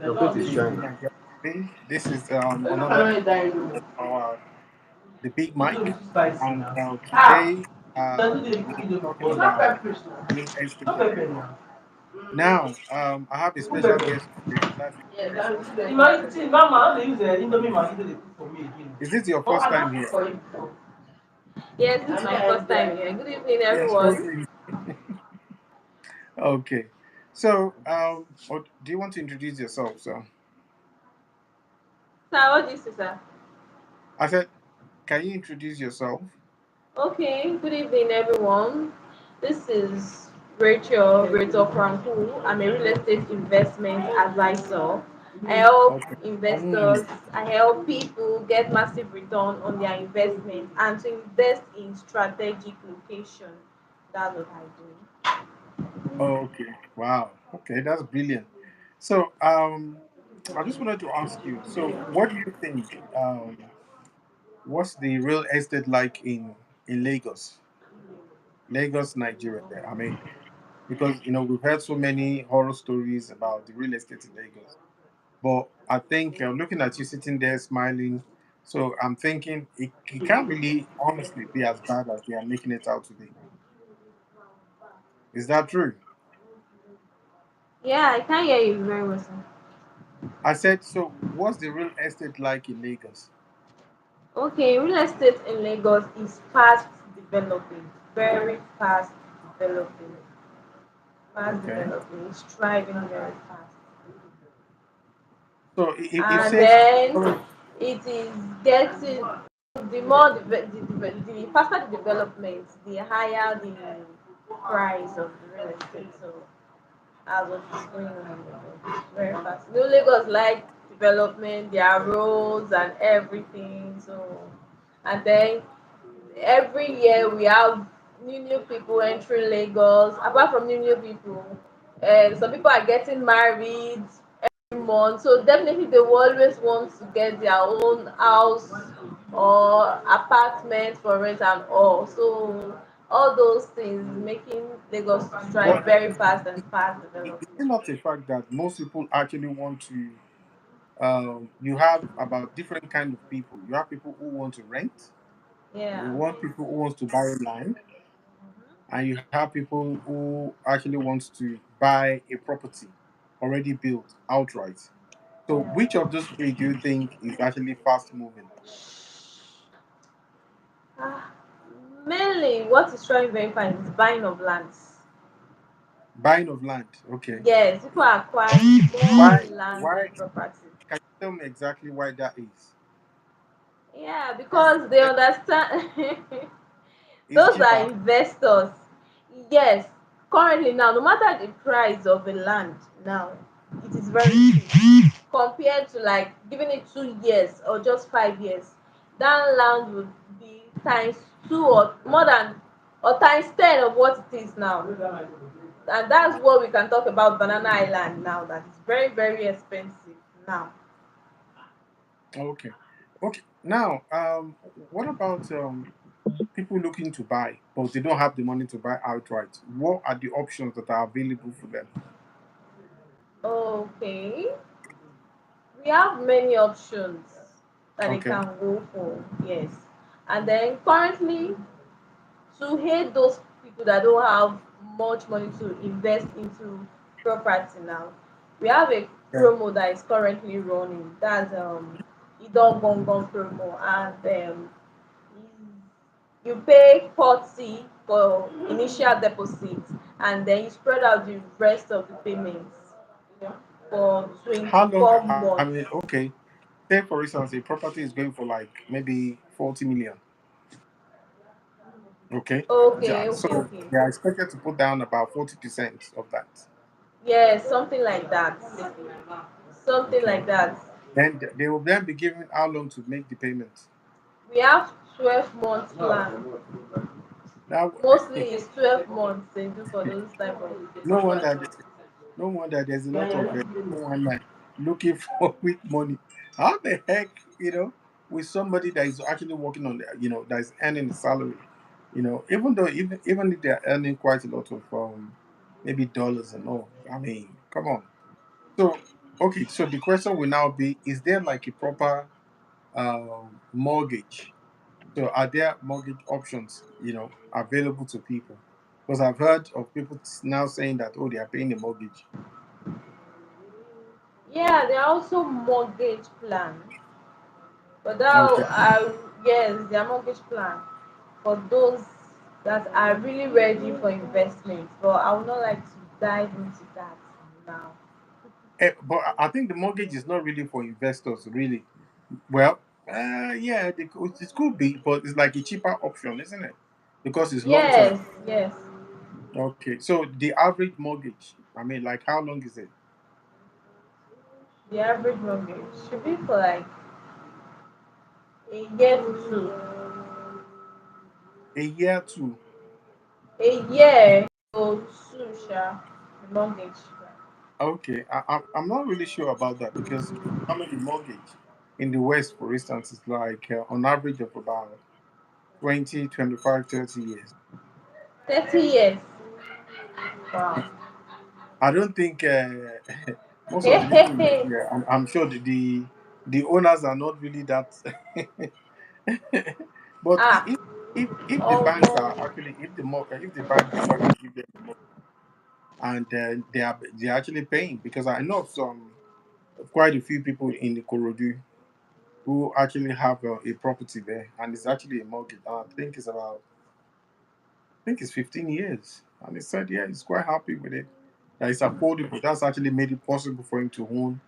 Your face is This is shining. Nigeria Today. This is another episode of our the Big Mike, and today we'll be talking about real estate in Lagos. Now, I have a special guest today. That's a real estate agent. Is this your first time here? Yes, this is my first time here. Good evening, Yes. Good everyone. evening. Okay. So, do you want to introduce yourself? So, Sir, what is this, sir? I said, can you introduce yourself? Okay, good evening, everyone. This is Rachel Franku. I'm a real estate investment advisor. I help Okay. investors, I help people get massive return on their investment and to invest in strategic location. That's what I do. Okay. Wow. Okay, that's brilliant. So, I just wanted to ask you. So, what do you think? What's the real estate like in Lagos, Nigeria? I mean, because we've heard so many horror stories about the real estate in Lagos. But I think looking at you sitting there smiling, so I'm thinking it can't really honestly be as bad as they are making it out today. Is that true? Yeah, I can hear you very well, sir. I said, so what's the real estate like in Lagos? Okay, real estate in Lagos is fast developing, very developing, fast Okay. developing. It's thriving very fast, So it and says then it is getting the faster the development, the higher the price of the real estate. So that's what is going on in Lagos. It's very fast. New Lagos like development, their roads and everything. So and then every year we have new people entering Lagos. Apart from new people, some people are getting married every month. So definitely they will always want to get their own house or apartment for rent and all. So all those things making Lagos to strive what very fast and fast is development. it not a fact that most people actually want to you have about different kind of people. You have people who want to rent, you Yeah. want people who wants to buy land, and you have people who actually wants to buy a property already built outright. So which of those three do you think is actually fast moving? Ah, mainly what is trying very fast is buying of lands. Buying of land. Okay. Yes, people are acquiring more Why land why and property. can you tell me exactly why that is? Yeah, because they understand It's those are cheaper. investors. Yes, currently now, no matter the price of a land now, it is very cheap compared to like giving it 2 years or just 5 years. That land would be times two or more than or times 10 of what it is now. And that's what we can talk about Banana Island now. That is very expensive now. Okay. Okay. Now, what about people looking to buy, but they don't have the money to buy outright? What are the options that are available for them? Okay, we have many options that they Okay. can go for. Yes, and then currently to hate those people that don't have much money to invest into property now, we have a Yeah. promo that is currently running. That's Idon Gongon promo, and you pay 40 for initial deposit, and then you spread out the rest of the payments for How long? 24 I mean, months. okay. Say for instance, a property is going for like maybe 40 million. Okay. Okay, Yeah. okay, So okay. they are expected to put down about 40% of that. Yes, something like that. Something Okay. like that. Then they will then be given how long to make the payment. We have 12 months plan. Now, Mostly it's 12 months they do for those type of no property. wonder, no wonder there's a lot of one like looking for quick money. How the heck, with somebody that is actually working on, that is earning a salary, even though even if they're earning quite a lot of maybe dollars and all. I mean, come on. So. Okay, so the question will now be: is there like a proper mortgage? So are there mortgage options, available to people? Because I've heard of people now saying that, oh, they are paying a mortgage. Yeah, there are also mortgage plans. But now, Okay. yes, their mortgage plan for those that are really ready for investment. But I would not like to dive into that now. But I think the mortgage is not really for investors, really. Well, yeah, it could be, but it's like a cheaper option, isn't it? Because it's long term. Yes, yes. Okay, so the average mortgage, I mean, like how long is it? The average mortgage should be for like a year to two. A year to. A year to two, sha, the mortgage. Okay, I'm not really sure about that because I mean the mortgage in the West, for instance, is like on average of about 20, 25, 30 years. 30 years. Wow. I don't think most of the people in Nigeria, I'm sure the owners are not really that. But Ah, if the banks almost. are actually if the bank do actually give them the mortgage and they're actually paying, because I know of some quite a few people in the Korodu who actually have a property there, and it's actually a mortgage. I think it's 15 years, and he said, yeah, he's quite happy with it. That it's affordable. That's actually made it possible for him to own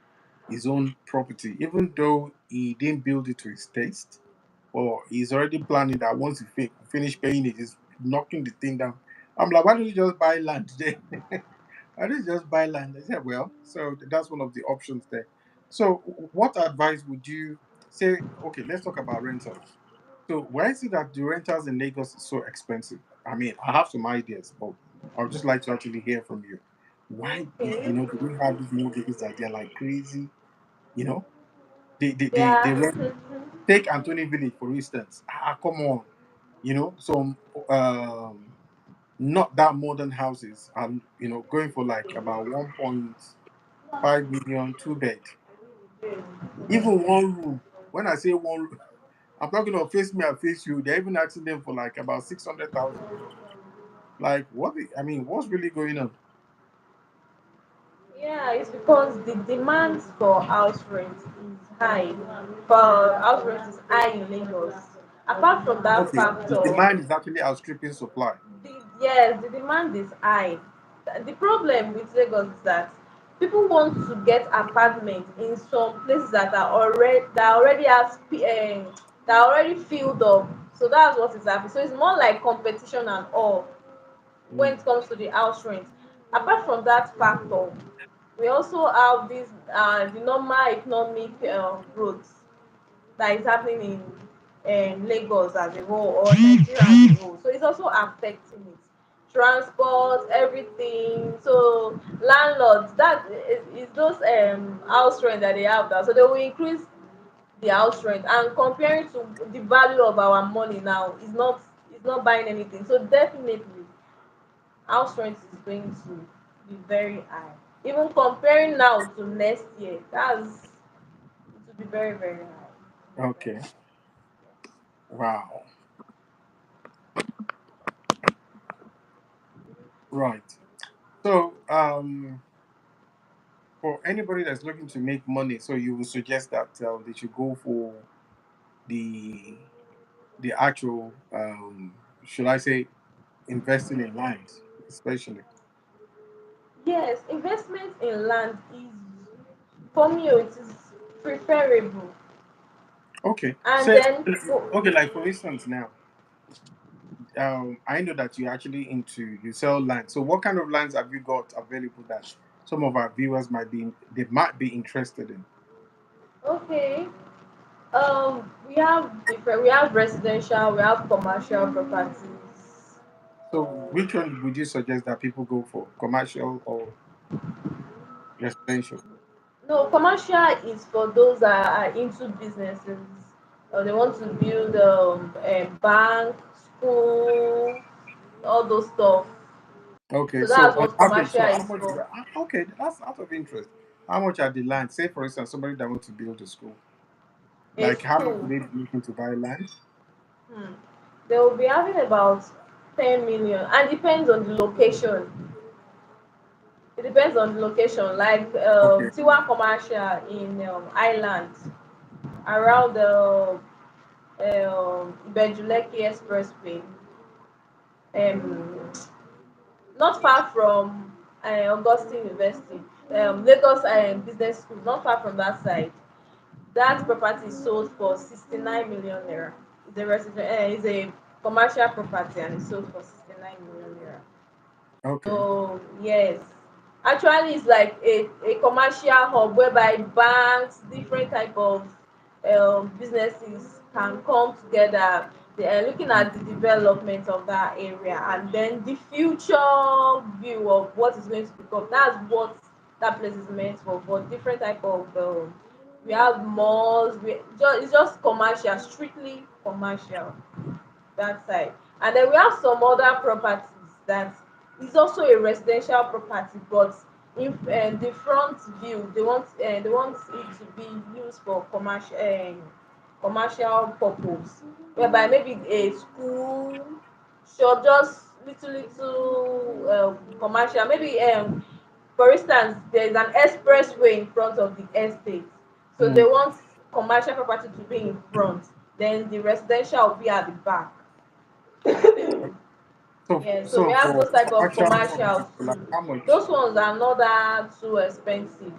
his own property, even though he didn't build it to his taste, or he's already planning that once he finish paying it, he's knocking the thing down. I'm like, why don't you just buy land there? I didn't just buy land. I said, well, so that's one of the options there. So, what advice would you say? Okay, let's talk about rentals. So, why is it that the rentals in Lagos is so expensive? I mean, I have some ideas, but I would just like to actually hear from you. Why, Okay. do we have these mortgages that they're like crazy? You know, they Yeah. rent. Take Anthony Village, for instance. Come on. Some um, not that modern houses are going for like about 1.5 million, two bed, even one room. When I say one room, I'm not gonna face me and face you. They're even asking them for like about 600,000. Like what? I mean, what's really going on? Yeah, it's because the demand for house rent is high. For house rent is high in Lagos. Apart from that Okay, the factor, demand is actually outstripping supply. yes, the demand is high. The problem with Lagos is that people want to get apartment in some places that already that are already filled up. So that's what is happening. So it's more like competition and all when Mm, it comes to the house rent. Apart from that factor, we also have this the normal economic growth that is happening in Lagos as a whole or Nigeria as a whole. So it's also affecting it. Transport, everything. So landlords, that is those house rent that they have now. So they will increase the house rent, and comparing to the value of our money now is not buying anything. So definitely house rent is going to be very high. Even comparing now to next year, it will be very, very high. okay. Wow. Right. So, for anybody that's looking to make money, so you would suggest that they should go for the actual, should I say, investing in lands, especially. Yes, investment in land is, for me, it is preferable. Okay. And So, then okay, like for instance, now, I know that you're actually into you sell land. So, what kind of lands have you got available that some of our viewers might be interested in? okay, we have residential, we have commercial properties. So, which one would you suggest that people go for, commercial or residential? No, commercial is for those that are into businesses. They want to build a bank, school, all those stuff. Okay, So so that's on what average, commercial so how is much? for. Okay, that's out of interest. How much are the land? Say, for instance, somebody that wants to build a school. A Like, how much do school, they be looking to buy land? hmm, they will be having about 10 million, and depends on the location. It depends on the location. Like Okay. Tiwa Commercial in Ireland, around the Ibejuleki Expressway, um, not far from Augustine University, Lagos Business School, not far from that side. That property is sold for 69 million naira. It's a commercial property and it's sold for 69 million naira. Okay. So yes, actually it's like a commercial hub whereby banks, different type of businesses can come together. They are looking Mm. at the development of that area and then the future view of what is going to become. That's what that place is meant for different type of. We have malls. It's just commercial, strictly commercial that side. And then we have some other properties that is also a residential property, but if the front view they want it to be used for commercial purpose, whereby maybe a school shop, just little commercial, maybe for instance there is an expressway in front of the estate, so they Mm. want commercial property to be in front, then the residential will be at the back. So, Yeah, so we so have for those type of commercial property, commercials so like too. how much? Those ones are not that too expensive,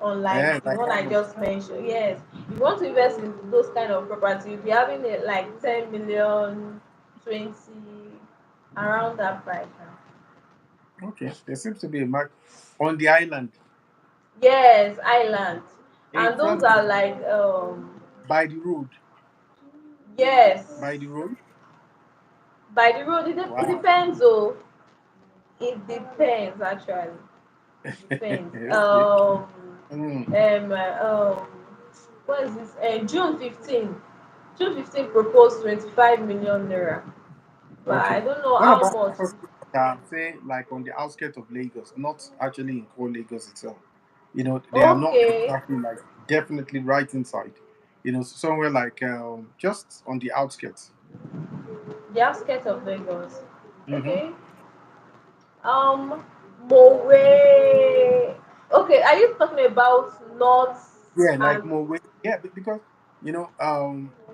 unlike the Like one how I much? just mentioned. Yes, if you want to invest in those kind of property, you'll be having it like 10 million, 20, around that price now. Okay. There seems to be a mark on the island. Yes, island, In and those front of, are like by the road. yes, By the road. by the road. It Wow. depends. Oh, it depends actually. It depends. Okay. Mm. What is this? June 15. June 15 proposed 25 million naira. But I Okay. don't know What how about much. properties that are, say, like on the outskirts of Lagos, not actually in core Lagos itself? They are not Okay. exactly like definitely right inside. Somewhere like just on the outskirts. The outskirts of Lagos. Mm-hmm. Okay. Um, Mowe. Okay, are you talking about North Yeah, like and more way. Yeah, because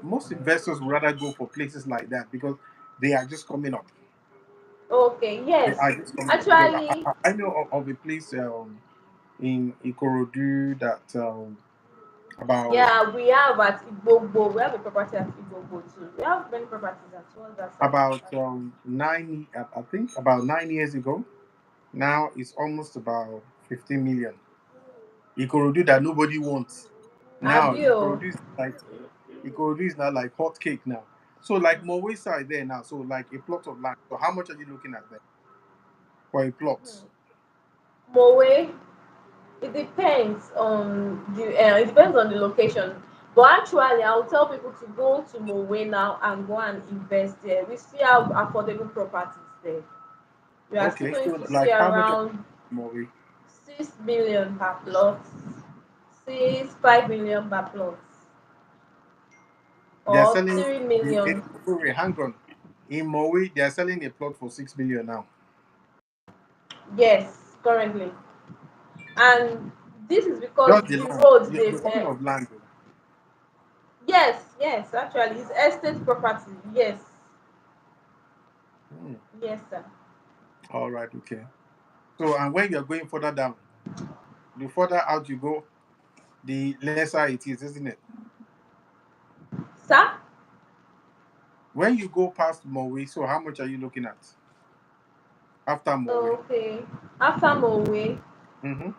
most investors would rather go for places like that because they are just coming up. okay, They yes. are just coming up because Actually, I know of a place in Ikorodu that about yeah, we have at Igbogbo. We have a property at Igbogbo too. We have many properties at towards that side. about 9, I think about 9 years ago. Now it's almost about 15 million. Ikorodu that nobody wants. Now Abio. Ikorodu is now like hot cake now. So like Mowe side there now. So like a plot of land. So how much are you looking at there for a plot? Mowe. It depends on the location. But actually, I'll tell people to go to Mowe now and go and invest there. We still have affordable properties there. We are still Okay, going so to see like how much are around Mowe? 6 million per plot, 5 million per plot, They are or selling. 3 million. Wait, hang on. In Mowe, they are selling a plot for 6 million now. Yes, currently, and this is because Just the the land. roads You're they've. talking of land, though. Yes, yes, actually, it's estate property. Yes, Hmm. yes, sir. All right, okay. So, and when you're going further down, the further out you go, the lesser it is, isn't it? Sir? When you go past Mowe, so how much are you looking at after Mowe? Okay. After Mowe, Mm-hmm.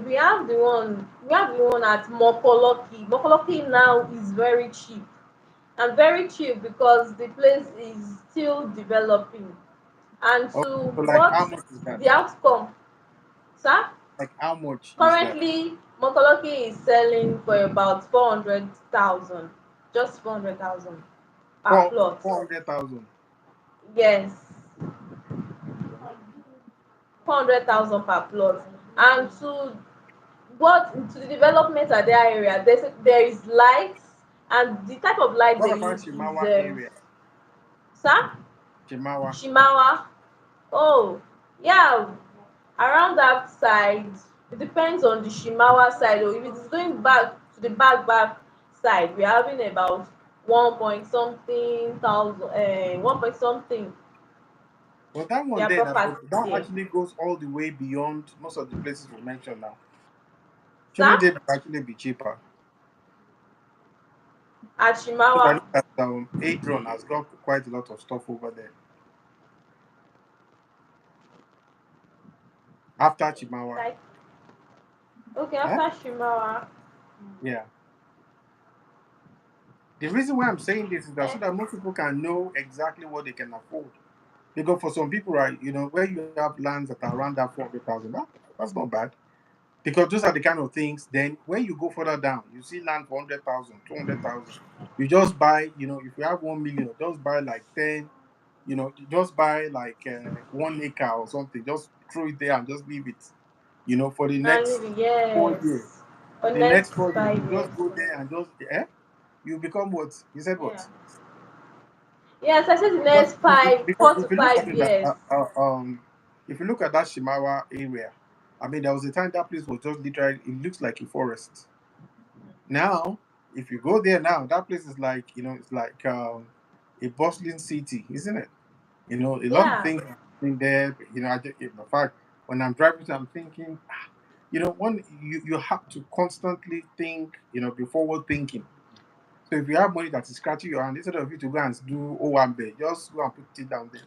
we have the one at Mokoloki. Mokoloki now is very cheap. And very cheap because the place is still developing. And Okay. to So, like, what how much is that? the outcome, sir? Like, how much is that? Currently, Mokoloki is selling for about 400,000. Just 400,000 per Four plot. 400,000. Yes. Okay. 400,000 per plot, and to what to the development at their area, there is lights, and the type of light What they about use is Shimawa area? sir, Shimawa. Shimawa. Oh, yeah, around that side. It depends on the Shimawa side. Or if it is going back to the back side, we're having about one point something thousand, 1 point something But that one their there, property that there. actually goes all the way beyond most of the places we mentioned now. Shouldn't Sir, it actually be cheaper? at Because I Shimawa, know that Adron has got quite a lot of stuff over there. After Chimawa. like, okay, Eh? after Shimawa. Yeah. The reason why I'm saying this is that Eh, so that most people can know exactly what they can afford. Because for some people, right, where you have lands that are around that 400,000, that's not bad. Because those are the kind of things. Then when you go further down, you see land for 100,000, 200,000. You just buy, if you have 1 million, just buy like 10. You just buy like 1 acre or something. Just throw it there and just leave it. For the next and 4 years. yes, for The next next 4 years, you 5 years. just go there and just you become what? You said what? Yeah. Yes, I said the Because next five, because four to if you look at five it, years. if you look at that Shimawa area, I mean, there was a time that place was just literally, it looks like a forest. Now, if you go there now, that place is like, it's like a bustling city, isn't it? A lot of Yeah, things are happening there. In fact, when I'm driving, I'm thinking, one, you have to constantly think, be forward thinking. So if you have money that is scratching your hand, instead of you to go and do Owambe, just go and put it down there.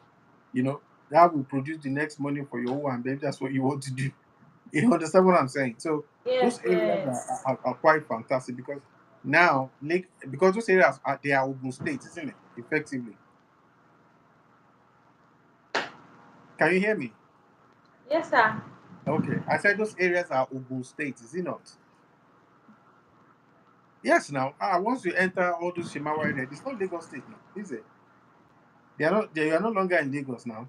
You know, that will produce the next money for your Owambe if that's what you want to do. You understand what I'm saying? So yes, those areas yes. are quite fantastic because now, because those areas they are Ogun State, isn't it? Effectively. Can you hear me? Yes, sir. Okay. I said those areas are Ogun State, is it not? Yes, now, once you enter all those Shimawa areas, it's not Lagos State now, is it? They are no longer in Lagos now.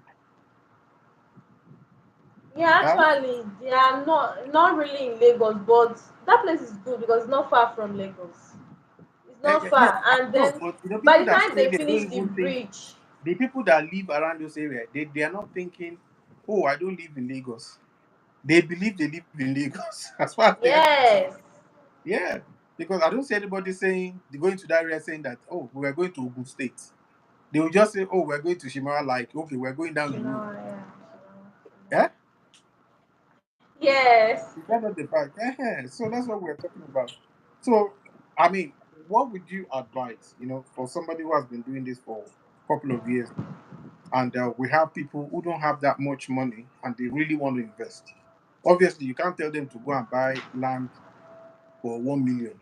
Yeah, Huh? actually, they are not really in Lagos, but that place is good because it's not far from Lagos. It's not Yeah, far, I and know, then but by people the that time stay they there don't finish the even think, bridge, the people that live around those areas, they are not thinking, oh, I don't live in Lagos. They believe they live in Lagos as far as they are concerned. yes, Yeah, because I don't see anybody saying, they going to that area saying that, oh, we're going to Ogun State. They will just say, oh, we're going to Shimara, like, okay, we're going down the road. Shimawa, yeah. Yeah? Yes. Is that not the fact? So that's what we're talking about. So, I mean, what would you advise, for somebody who has been doing this for a couple of years, and we have people who don't have that much money and they really want to invest? Obviously, you can't tell them to go and buy land for 1 million.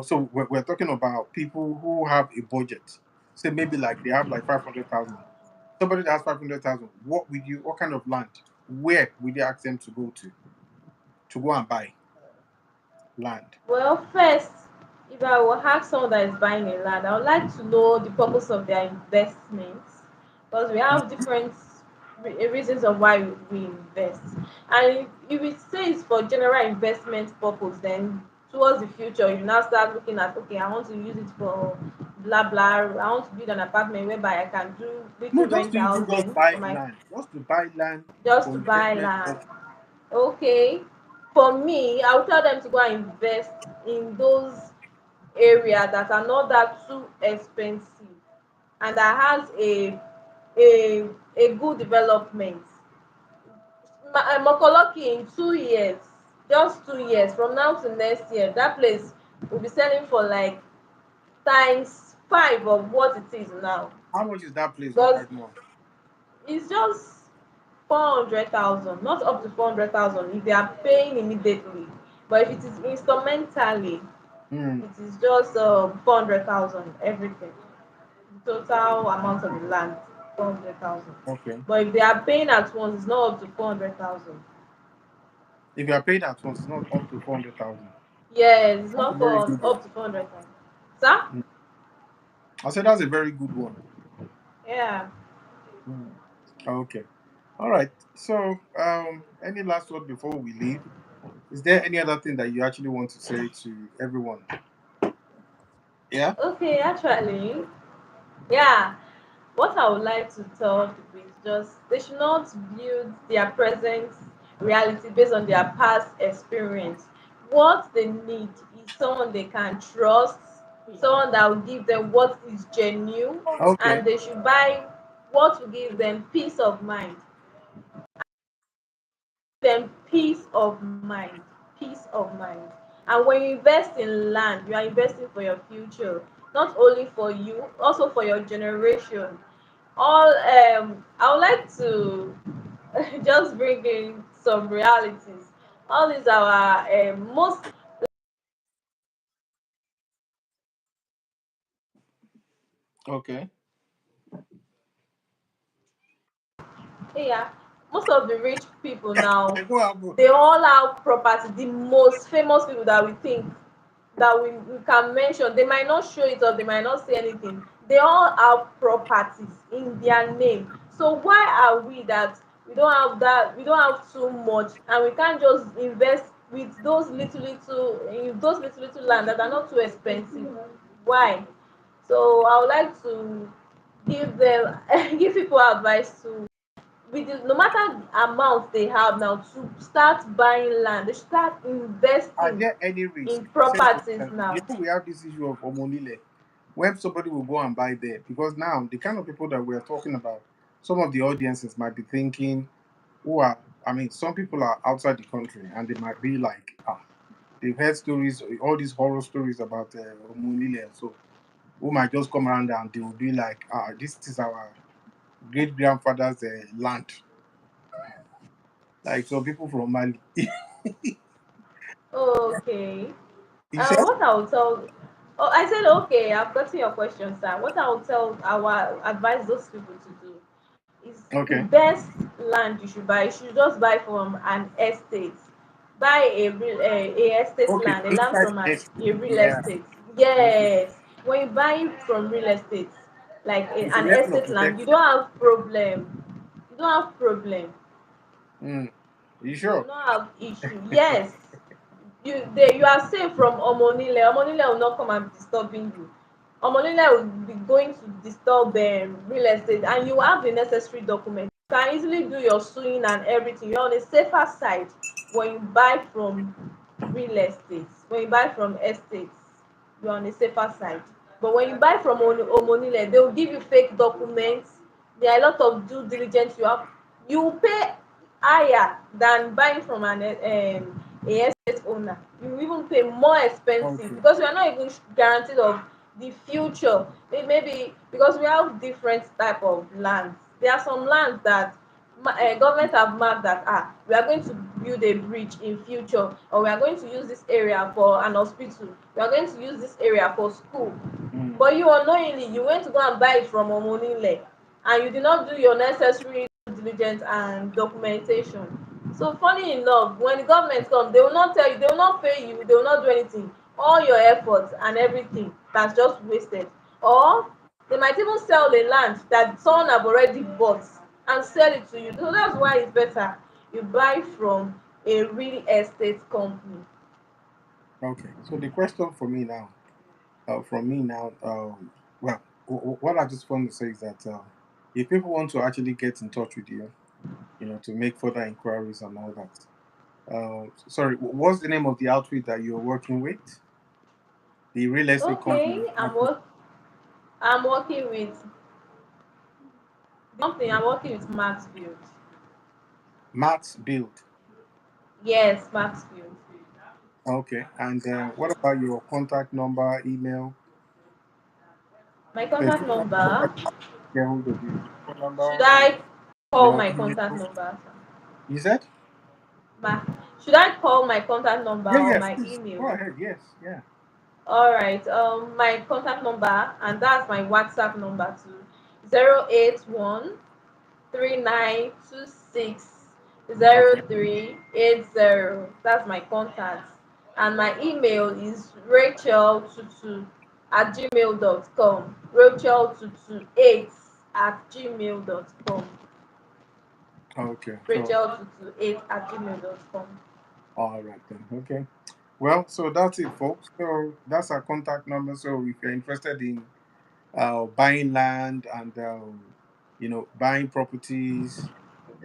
So we're talking about people who have a budget. Say maybe like they have like 500,000. Somebody that has 500,000. What kind of land? Where would you ask them to go and buy land? Well, first, if I will ask someone that is buying a land, I would like to know the purpose of their investments because we have different reasons of why we invest. And if it says for general investment purpose, then towards the future, you now start looking at, okay, I want to use it for blah blah. I want to build an apartment whereby I can do No, little just rent to even out just then buy for my land. Just to buy land just for to buy investment land. purpose. Okay, for me, I would tell them to go and invest in those area that are not that too expensive and that has a good development. Mokoloki in 2 years, just 2 years from now to next year, that place will be selling for like times five of what it is now How much is that place because right now? it's just 400,000, not up to 400,000 if they are paying immediately, but if it is instrumentally, Hmm. it is just 400,000 everything. The total amount of the land, 400,000. Okay. But if they are paying at once, it's not up to 400,000. If you are paid at once, it's not up to 400,000. Yes, it's That's a not very for good one. up to 400,000. Sir? Mm. I said that's a very good one. Yeah. Mm. Okay. All right. So, any last word before we leave? Is there any other thing that you actually want to say to everyone? Yeah. Okay, actually, yeah. What I would like to tell people is just they should not build their present reality based on their past experience. What they need is someone they can trust, someone that will give them what is genuine, Okay. and they should buy what will give them peace of mind. Them peace of mind, peace of mind. And when you invest in land, you are investing for your future, not only for you, also for your generation. All I would like to just bring in some realities. All these our most, Okay. yeah, most of the rich people now, What happened? they all have property. The most famous people that we think that we can mention, they might not show it or they might not say anything. They all have properties in their name. So why are we that we don't have too much and we can't just invest with those little land that are not too expensive? Why? So I would like to give them give people advice to, with the, no matter amount they have now, to start buying land. They should start Are investing there any risk? in Say for properties instance, now. we have this issue of Omonile, when somebody will go and buy there, because now the kind of people that we are talking about, some of the audiences might be thinking, who are, I mean, some people are outside the country and they might be like, they've heard stories, all these horror stories about Omonile, and so who might just come around and they will be like, this is our great grandfather's land, like some people from Mali. Okay. You said? What I will tell, oh, I said okay. I've gotten your question, sir. What I will tell our advise those people to do is the Okay. best land you should buy. You should just buy from an estate. Buy a estate Okay, land, a land inside from the next. a real Yeah. estate. Okay. Yes. When you buy from real estate, like It's a an level of estate land, you protection. don't have problem. You don't have problem. Mm. You You will sure? not have issue. Yes. You are safe from omonile. Omonile will not come and disturbing you. Omonile will be going to disturb real estate, and you have the necessary documents. You can easily do your suing and everything. You're on a safer side when you buy from real estate. When you buy from estates, you're on a safer side. But when you buy from omonile, they will give you fake documents. There are a lot of due diligence you will pay higher than buying from a estate owner. You even pay more expensive Okay. because you are not even guaranteed of the future. Maybe because we have different type of lands. There are some lands that government have marked that we are going to build a bridge in future, or we are going to use this area for an hospital, we are going to use this area for school. Mm. But you unknowingly you went to go and buy it from omonile, and you did not do your necessary due diligence and documentation. So funny enough, when the government come, they will not tell you, they will not pay you, they will not do anything. All your efforts and everything that's just wasted. Or they might even sell the land that someone have already bought and sell it to you. So that's why it's better you buy from a real estate company. Okay. So the question for me now, from me now, well, what I just want to say is that if people want to actually get in touch with you, to make further inquiries and all that. Sorry, what's the name of the outfit that you're working with? The real estate company. Okay, I'm working with the company. I'm working with Maxfield. Matt's Build. Yes, Maxfield. Okay. And what about your contact number, email? My So if contact people want to number. get hold of you, phone Should number, I call your my contact email. number? You said? Ma, should I call my contact number Yeah, or yes, my please. Go email? ahead. Yes, yeah. All right. My contact number, and that's my WhatsApp number too. 0813926 Okay. 0380. That's my contact. And my email is rachel22 at gmail.com. Rachel228 at gmail.com. Okay. So, Rachel228 at gmail.com. All right then. Okay. Well, so that's it, folks. So that's our contact number. So if you're interested in buying land and buying properties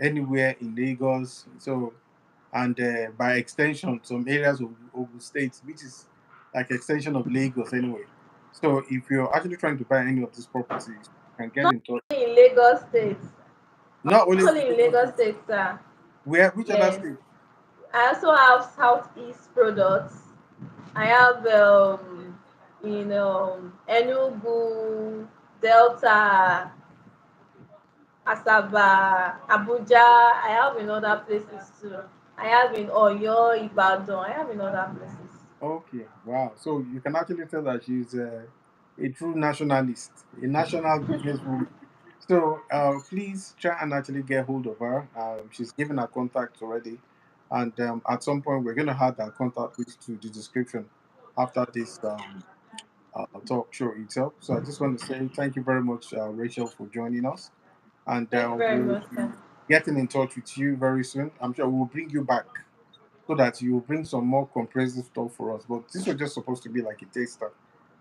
anywhere in Lagos, so and by extension, some areas of Ogun State, which is like extension of Lagos anyway. So if you're actually trying to buy any of these properties, you can get Not in touch. only in Lagos State. Not only Only in Lagos Lagos State. State, sir. Where? Which other Yes. state? I also have Southeast products. I have in Enugu, Delta, Asaba, Abuja. I have in other places too. I have in Oyo, Ibadan. I have in other places. Okay, wow. So you can actually tell that she's a true nationalist, a national businesswoman. So please try and actually get hold of her. She's given her contact already, and at some point we're going to add that contact list to the description after this talk show itself. So I just want to say thank you very much, Rachel, for joining us, and Thank you very we'll much, be sir. getting in touch with you very soon. I'm sure we'll bring you back so that you will bring some more comprehensive stuff for us. But this was just supposed to be like a taster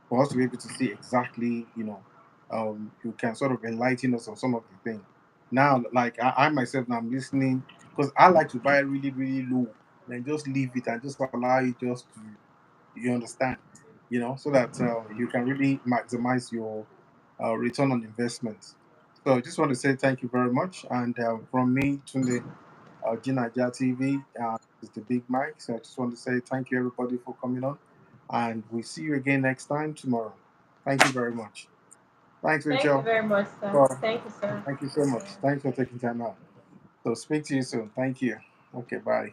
for us to be able to see exactly, you can sort of enlighten us on some of the things. Now, like I myself, now I'm listening because I like to buy really, really low, then just leave it and just allow it just to, you understand, so that you can really maximize your return on investment. So I just want to say thank you very much. And from me, Tunde, Ginaja TV. Is the Big Mike. So I just want to say thank you everybody for coming on, and we'll see you again next time tomorrow. Thank you very much. Thanks, Thank you Rachel. very much, sir. Bye. Thank you, sir. Thank you so much. Thanks for taking time out. So speak to you soon. Thank you. Okay, bye.